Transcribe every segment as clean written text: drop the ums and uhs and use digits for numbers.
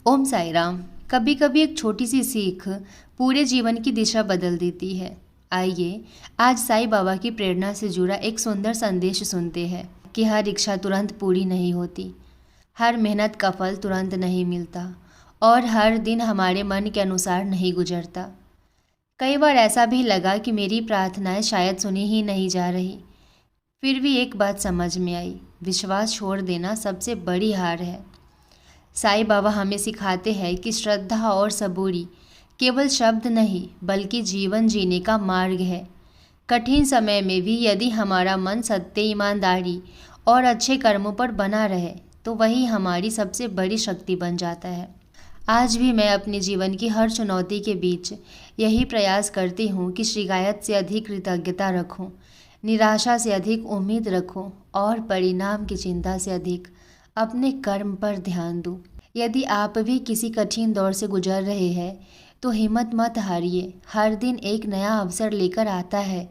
ओम साई राम। कभी कभी एक छोटी सी सीख पूरे जीवन की दिशा बदल देती है। आइए आज साईं बाबा की प्रेरणा से जुड़ा एक सुंदर संदेश सुनते हैं कि हर इच्छा तुरंत पूरी नहीं होती, हर मेहनत का फल तुरंत नहीं मिलता और हर दिन हमारे मन के अनुसार नहीं गुजरता। कई बार ऐसा भी लगा कि मेरी प्रार्थनाएं शायद सुनी ही नहीं जा रही। फिर भी एक बात समझ में आई, विश्वास छोड़ देना सबसे बड़ी हार है। साईं बाबा हमें सिखाते हैं कि श्रद्धा और सबूरी केवल शब्द नहीं बल्कि जीवन जीने का मार्ग है। कठिन समय में भी यदि हमारा मन सत्य, ईमानदारी और अच्छे कर्मों पर बना रहे तो वही हमारी सबसे बड़ी शक्ति बन जाता है। आज भी मैं अपने जीवन की हर चुनौती के बीच यही प्रयास करती हूँ कि शिकायत से अधिक कृतज्ञता रखूँ, निराशा से अधिक उम्मीद रखूँ और परिणाम की चिंता से अधिक अपने कर्म पर ध्यान दूं। यदि आप भी किसी कठिन दौर से गुजर रहे हैं तो हिम्मत मत हारिए, हर दिन एक नया अवसर लेकर आता है।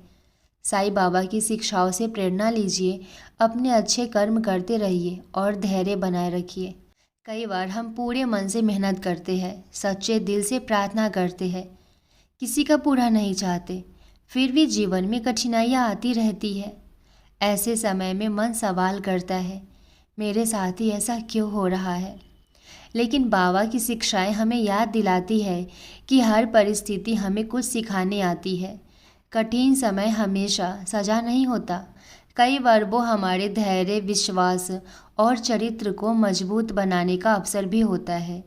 साईं बाबा की शिक्षाओं से प्रेरणा लीजिए, अपने अच्छे कर्म करते रहिए और धैर्य बनाए रखिए। कई बार हम पूरे मन से मेहनत करते हैं, सच्चे दिल से प्रार्थना करते हैं, किसी का पूरा नहीं चाहते, फिर भी जीवन में कठिनाइयाँ आती रहती है। ऐसे समय में मन सवाल करता है, मेरे साथ ही ऐसा क्यों हो रहा है। लेकिन बाबा की शिक्षाएं हमें याद दिलाती है कि हर परिस्थिति हमें कुछ सिखाने आती है। कठिन समय हमेशा सजा नहीं होता, कई बार वो हमारे धैर्य, विश्वास और चरित्र को मजबूत बनाने का अवसर भी होता है।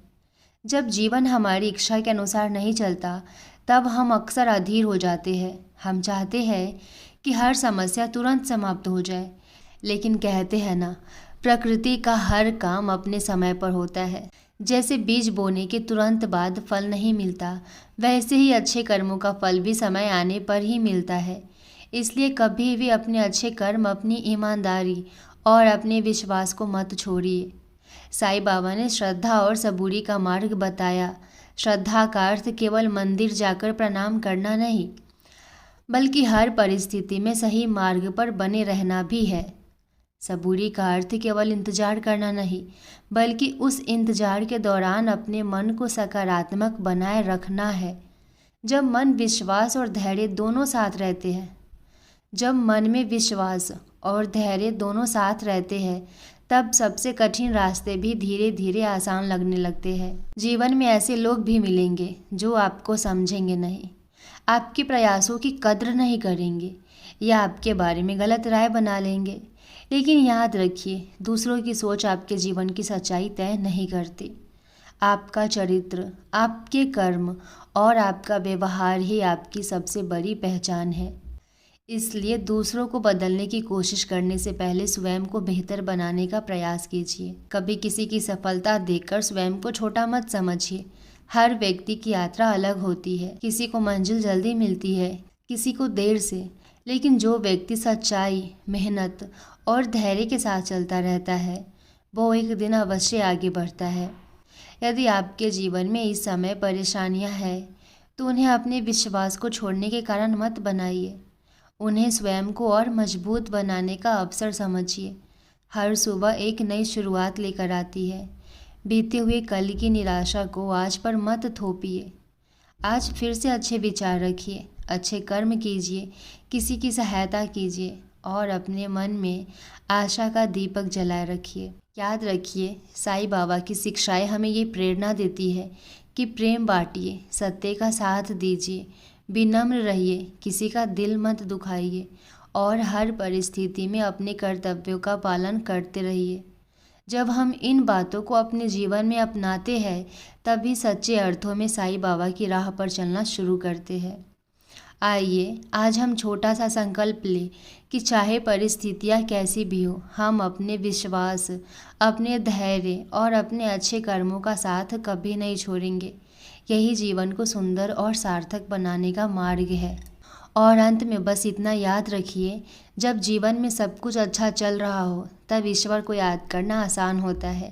जब जीवन हमारी इच्छा के अनुसार नहीं चलता तब हम अक्सर अधीर हो जाते हैं। हम चाहते हैं कि हर समस्या तुरंत समाप्त हो जाए, लेकिन कहते हैं ना, प्रकृति का हर काम अपने समय पर होता है। जैसे बीज बोने के तुरंत बाद फल नहीं मिलता, वैसे ही अच्छे कर्मों का फल भी समय आने पर ही मिलता है। इसलिए कभी भी अपने अच्छे कर्म, अपनी ईमानदारी और अपने विश्वास को मत छोड़िए। साईं बाबा ने श्रद्धा और सबूरी का मार्ग बताया। श्रद्धा का अर्थ केवल मंदिर जाकर प्रणाम करना नहीं, बल्कि हर परिस्थिति में सही मार्ग पर बने रहना भी है। सबूरी का अर्थ केवल इंतजार करना नहीं, बल्कि उस इंतजार के दौरान अपने मन को सकारात्मक बनाए रखना है। जब मन, विश्वास और धैर्य दोनों साथ रहते हैं, जब मन में विश्वास और धैर्य दोनों साथ रहते हैं, तब सबसे कठिन रास्ते भी धीरे धीरे आसान लगने लगते हैं। जीवन में ऐसे लोग भी मिलेंगे जो आपको समझेंगे नहीं, आपके प्रयासों की कद्र नहीं करेंगे या आपके बारे में गलत राय बना लेंगे। लेकिन याद रखिए, दूसरों की सोच आपके जीवन की सच्चाई तय नहीं करती। आपका चरित्र, आपके कर्म और आपका व्यवहार ही आपकी सबसे बड़ी पहचान है। इसलिए दूसरों को बदलने की कोशिश करने से पहले स्वयं को बेहतर बनाने का प्रयास कीजिए। कभी किसी की सफलता देखकर स्वयं को छोटा मत समझिए। हर व्यक्ति की यात्रा अलग होती है, किसी को मंजिल जल्दी मिलती है, किसी को देर से। लेकिन जो व्यक्ति सच्चाई, मेहनत और धैर्य के साथ चलता रहता है, वो एक दिन अवश्य आगे बढ़ता है। यदि आपके जीवन में इस समय परेशानियां हैं, तो उन्हें अपने विश्वास को छोड़ने के कारण मत बनाइए। उन्हें स्वयं को और मजबूत बनाने का अवसर समझिए। हर सुबह एक नई शुरुआत लेकर आती है। बीते हुए कल की निराशा को आज पर मत थोपिए। आज फिर से अच्छे विचार रखिए, अच्छे कर्म कीजिए, किसी की सहायता कीजिए और अपने मन में आशा का दीपक जलाए रखिए। याद रखिए, साईं बाबा की शिक्षाएं हमें ये प्रेरणा देती है कि प्रेम बांटिए, सत्य का साथ दीजिए, विनम्र रहिए, किसी का दिल मत दुखाइए और हर परिस्थिति में अपने कर्तव्यों का पालन करते रहिए। जब हम इन बातों को अपने जीवन में अपनाते हैं, तभी सच्चे अर्थों में साईं बाबा की राह पर चलना शुरू करते हैं। आइए आज हम छोटा सा संकल्प लें कि चाहे परिस्थितियाँ कैसी भी हो, हम अपने विश्वास, अपने धैर्य और अपने अच्छे कर्मों का साथ कभी नहीं छोड़ेंगे। यही जीवन को सुंदर और सार्थक बनाने का मार्ग है। और अंत में बस इतना याद रखिए, जब जीवन में सब कुछ अच्छा चल रहा हो तब ईश्वर को याद करना आसान होता है,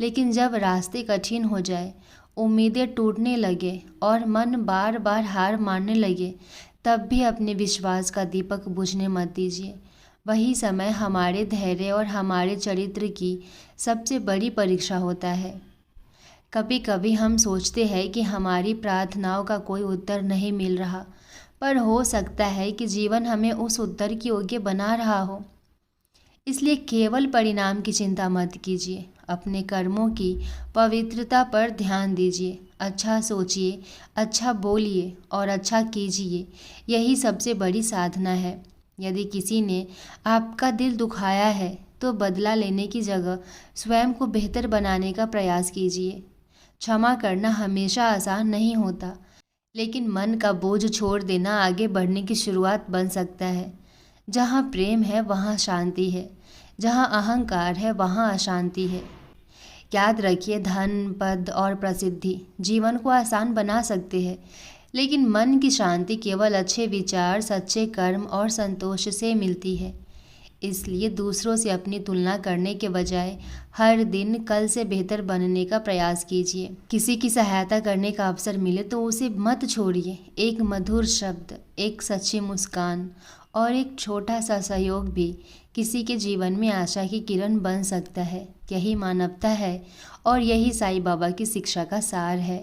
लेकिन जब रास्ते कठिन हो जाए, उम्मीदें टूटने लगे और मन बार बार हार मानने लगे, तब भी अपने विश्वास का दीपक बुझने मत दीजिए। वही समय हमारे धैर्य और हमारे चरित्र की सबसे बड़ी परीक्षा होता है। कभी कभी हम सोचते हैं कि हमारी प्रार्थनाओं का कोई उत्तर नहीं मिल रहा, पर हो सकता है कि जीवन हमें उस उत्तर की योग्य बना रहा हो। इसलिए केवल परिणाम की चिंता मत कीजिए, अपने कर्मों की पवित्रता पर ध्यान दीजिए। अच्छा सोचिए, अच्छा बोलिए और अच्छा कीजिए, यही सबसे बड़ी साधना है। यदि किसी ने आपका दिल दुखाया है तो बदला लेने की जगह स्वयं को बेहतर बनाने का प्रयास कीजिए। क्षमा करना हमेशा आसान नहीं होता, लेकिन मन का बोझ छोड़ देना आगे बढ़ने की शुरुआत बन सकता है। जहाँ प्रेम है वहाँ शांति है, जहाँ अहंकार है वहाँ अशांति है। याद रखिए, धन, पद और प्रसिद्धि जीवन को आसान बना सकते हैं, लेकिन मन की शांति केवल अच्छे विचार, सच्चे कर्म और संतोष से मिलती है। इसलिए दूसरों से अपनी तुलना करने के बजाय हर दिन कल से बेहतर बनने का प्रयास कीजिए। किसी की सहायता करने का अवसर मिले तो उसे मत छोड़िए। एक मधुर शब्द, एक सच्ची मुस्कान और एक छोटा सा सहयोग भी किसी के जीवन में आशा की किरण बन सकता है। यही मानवता है और यही साईं बाबा की शिक्षा का सार है।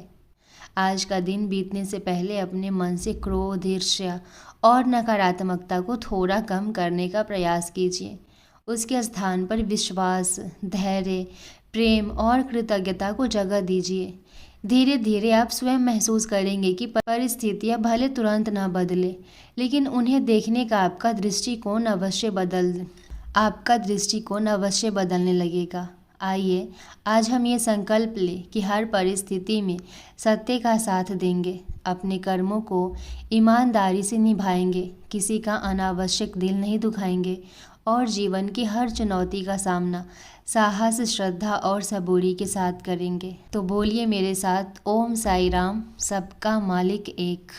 आज का दिन बीतने से पहले अपने मन से क्रोध, ईर्ष्या और नकारात्मकता को थोड़ा कम करने का प्रयास कीजिए। उसके स्थान पर विश्वास, धैर्य, प्रेम और कृतज्ञता को जगह दीजिए। धीरे धीरे आप स्वयं महसूस करेंगे कि परिस्थितियां भले तुरंत न बदले, लेकिन उन्हें देखने का आपका दृष्टिकोण अवश्य बदलने लगेगा। आइए आज हम ये संकल्प लें कि हर परिस्थिति में सत्य का साथ देंगे, अपने कर्मों को ईमानदारी से निभाएंगे, किसी का अनावश्यक दिल नहीं दुखाएंगे और जीवन की हर चुनौती का सामना साहस, श्रद्धा और सबूरी के साथ करेंगे। तो बोलिए मेरे साथ, ओम साई राम, सबका मालिक एक।